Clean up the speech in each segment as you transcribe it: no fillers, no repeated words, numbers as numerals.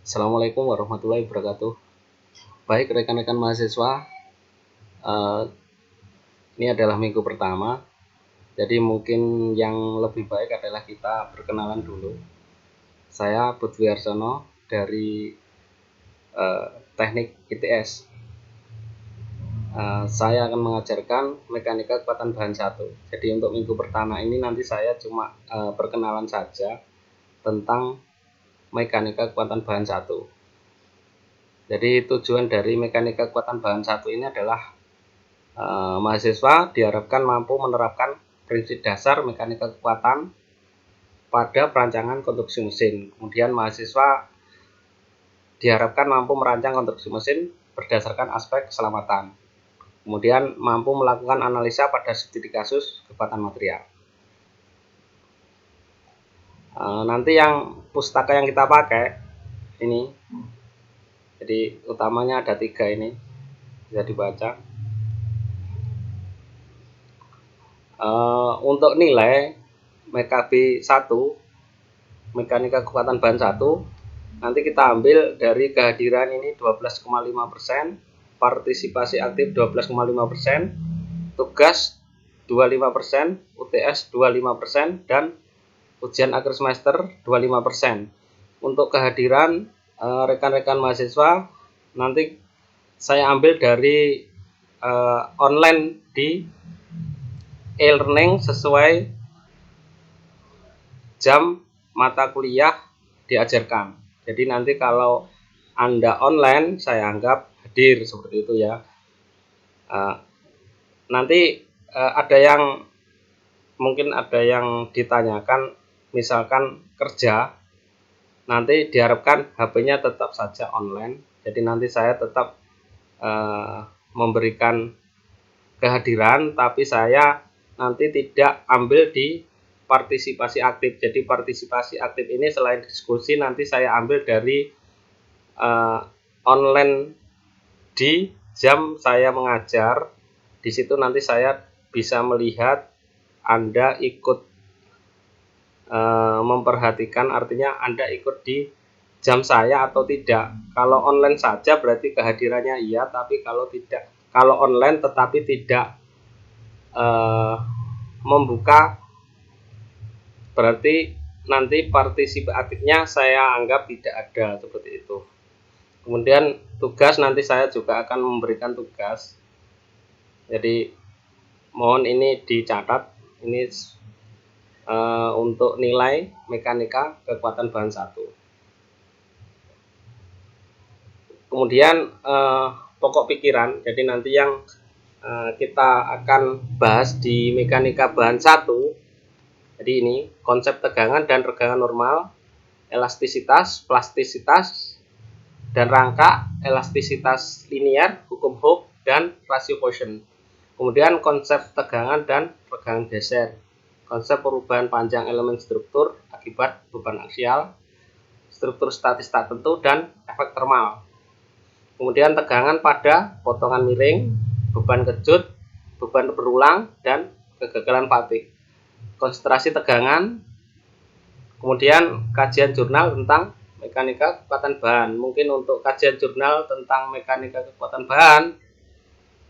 Assalamualaikum warahmatullahi wabarakatuh. Baik rekan-rekan mahasiswa, eh, ini adalah minggu pertama. Jadi mungkin yang lebih baik adalah kita perkenalan dulu. Saya Budi Arsono dari Teknik ITS. Saya akan mengajarkan mekanika kekuatan bahan satu. Jadi untuk minggu pertama ini nanti saya cuma perkenalan saja tentang mekanika kekuatan bahan satu. Jadi tujuan dari mekanika kekuatan bahan satu ini adalah mahasiswa diharapkan mampu menerapkan prinsip dasar mekanika kekuatan pada perancangan konstruksi mesin. Kemudian mahasiswa diharapkan mampu merancang konstruksi mesin berdasarkan aspek keselamatan. Kemudian mampu melakukan analisa pada studi kasus kekuatan material. Nanti yang pustaka yang kita pakai ini, jadi utamanya ada 3 ini, bisa dibaca. Untuk nilai MKB 1, mekanika kekuatan bahan 1, nanti kita ambil dari kehadiran ini 12,5%, partisipasi aktif 12,5%, tugas 25%, UTS 25%, dan ujian akhir semester 25%. Untuk kehadiran rekan-rekan mahasiswa nanti saya ambil dari online di e-learning sesuai jam mata kuliah diajarkan. Jadi nanti kalau Anda online saya anggap hadir seperti itu ya. Nanti ada yang mungkin ada yang ditanyakan, misalkan kerja, nanti diharapkan HP-nya tetap saja online. Jadi nanti saya tetap memberikan kehadiran, tapi saya nanti tidak ambil di partisipasi aktif. Jadi partisipasi aktif ini selain diskusi nanti saya ambil dari online di jam saya mengajar. Di situ nanti saya bisa melihat Anda ikut memperhatikan, artinya Anda ikut di jam saya atau tidak. Kalau online saja berarti kehadirannya iya, tapi kalau online tetapi tidak membuka, berarti nanti partisipatifnya saya anggap tidak ada, seperti itu. Kemudian tugas nanti saya juga akan memberikan tugas. Jadi mohon ini dicatat, ini untuk nilai mekanika kekuatan bahan 1. Kemudian pokok pikiran, jadi nanti yang kita akan bahas di mekanika bahan 1. Jadi ini konsep tegangan dan regangan normal, elastisitas, plastisitas, dan rangka, elastisitas linear, hukum Hooke, dan rasio Poisson. Kemudian konsep tegangan dan regangan geser, konsep perubahan panjang elemen struktur akibat beban aksial, struktur statis tak tentu, dan efek termal. Kemudian tegangan pada potongan miring, beban kejut, beban berulang, dan kegagalan fatik. Konsentrasi tegangan. Kemudian kajian jurnal tentang mekanika kekuatan bahan. Mungkin untuk kajian jurnal tentang mekanika kekuatan bahan,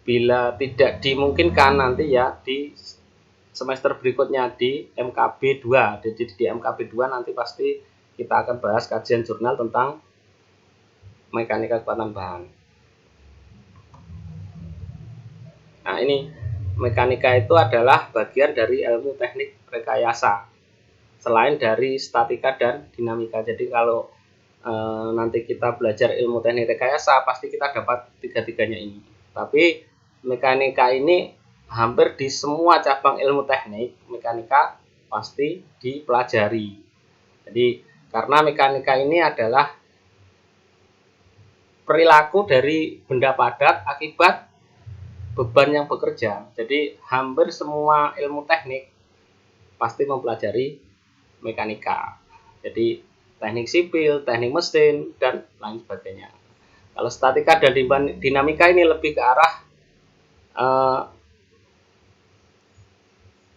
bila tidak dimungkinkan nanti ya di semester berikutnya di MKB 2. Jadi di MKB 2 nanti pasti kita akan bahas kajian jurnal tentang mekanika kekuatan bahan. Nah, ini mekanika itu adalah bagian dari ilmu teknik rekayasa, selain dari statika dan dinamika. Jadi kalau nanti kita belajar ilmu teknik rekayasa, pasti kita dapat tiga-tiganya ini. Tapi mekanika ini hampir di semua cabang ilmu teknik mekanika pasti dipelajari. Jadi karena mekanika ini adalah perilaku dari benda padat akibat beban yang bekerja. Jadi hampir semua ilmu teknik pasti mempelajari mekanika. Jadi teknik sipil, teknik mesin, dan lain sebagainya. Kalau statika dan dinamika ini lebih ke arah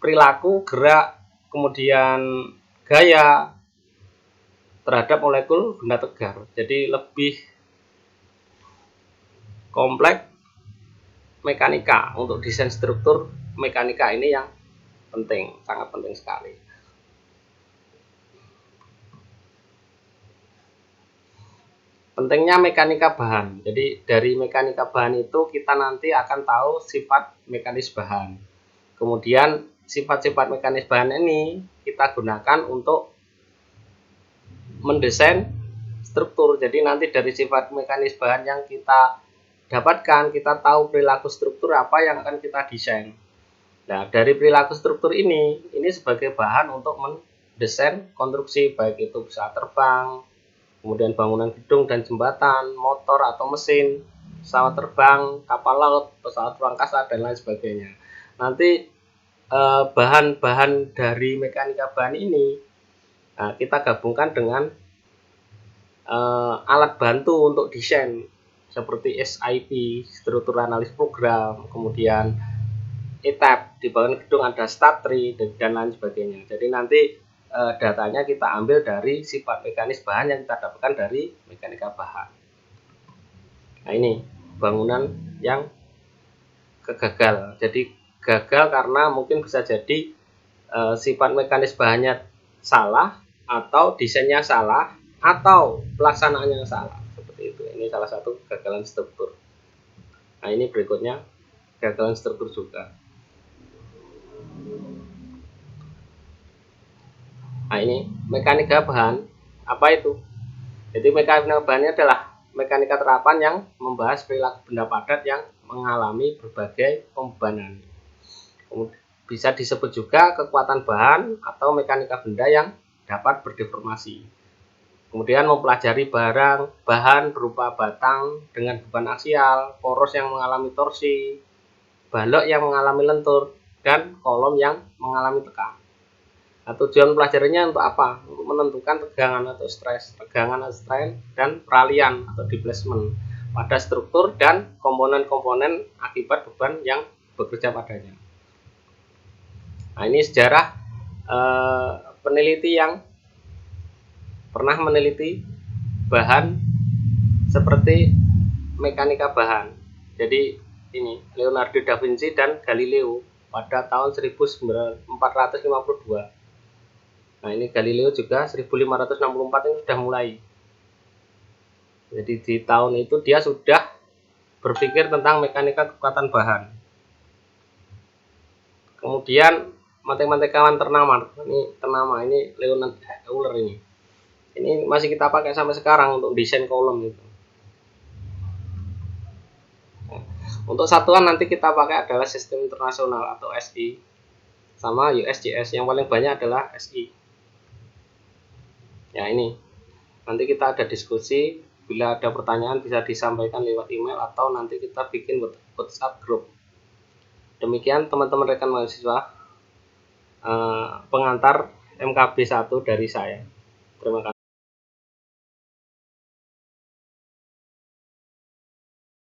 perilaku, gerak, kemudian gaya, terhadap molekul benda tegar. Jadi lebih kompleks mekanika. Untuk desain struktur mekanika ini yang penting, sangat penting sekali. Pentingnya mekanika bahan. Jadi dari mekanika bahan itu kita nanti akan tahu sifat mekanis bahan. Kemudian sifat-sifat mekanis bahan ini kita gunakan untuk mendesain struktur. Jadi nanti dari sifat mekanis bahan yang kita dapatkan, kita tahu perilaku struktur apa yang akan kita desain. Nah, dari perilaku struktur ini sebagai bahan untuk mendesain konstruksi, baik itu pesawat terbang, kemudian bangunan gedung dan jembatan, motor atau mesin, pesawat terbang, kapal laut, pesawat ruang angkasa, dan lain sebagainya. Nanti bahan-bahan dari mekanika bahan ini kita gabungkan dengan alat bantu untuk desain seperti SIP, struktur analis program, kemudian ETAP, di bangunan gedung ada STAT-TRI dan lain sebagainya. Jadi nanti datanya kita ambil dari sifat mekanis bahan yang kita dapatkan dari mekanika bahan. Nah, ini bangunan yang kegagal. Jadi gagal karena mungkin bisa jadi sifat mekanis bahannya salah, atau desainnya salah, atau pelaksanaannya salah. Seperti itu. Ini salah satu kegagalan struktur. Nah, ini berikutnya kegagalan struktur juga. Nah, ini mekanika bahan. Apa itu? Jadi mekanika bahannya adalah mekanika terapan yang membahas perilaku benda padat yang mengalami berbagai pembebanan. Bisa disebut juga kekuatan bahan atau mekanika benda yang dapat berdeformasi. Kemudian mempelajari bahan berupa batang dengan beban aksial, poros yang mengalami torsi, balok yang mengalami lentur, dan kolom yang mengalami tekan. Nah, tujuan pelajarinya untuk apa? Untuk menentukan tegangan atau stres, dan peralihan atau displacement pada struktur dan komponen-komponen akibat beban yang bekerja padanya. Nah, ini sejarah peneliti yang pernah meneliti bahan seperti mekanika bahan. Jadi ini Leonardo da Vinci dan Galileo pada tahun 1452. Nah, ini Galileo juga 1564 ini sudah mulai. Jadi di tahun itu dia sudah berpikir tentang mekanika kekuatan bahan. Kemudian matematikawan ternama ini Leonard Euler ini. Ini masih kita pakai sampai sekarang untuk desain kolom itu. Nah, untuk satuan nanti kita pakai adalah sistem internasional atau SI sama USGS. Yang paling banyak adalah SI. Ya, ini nanti kita ada diskusi, bila ada pertanyaan bisa disampaikan lewat email atau nanti kita bikin WhatsApp group. Demikian teman-teman rekan mahasiswa pengantar MKB 1 dari saya. Terima kasih.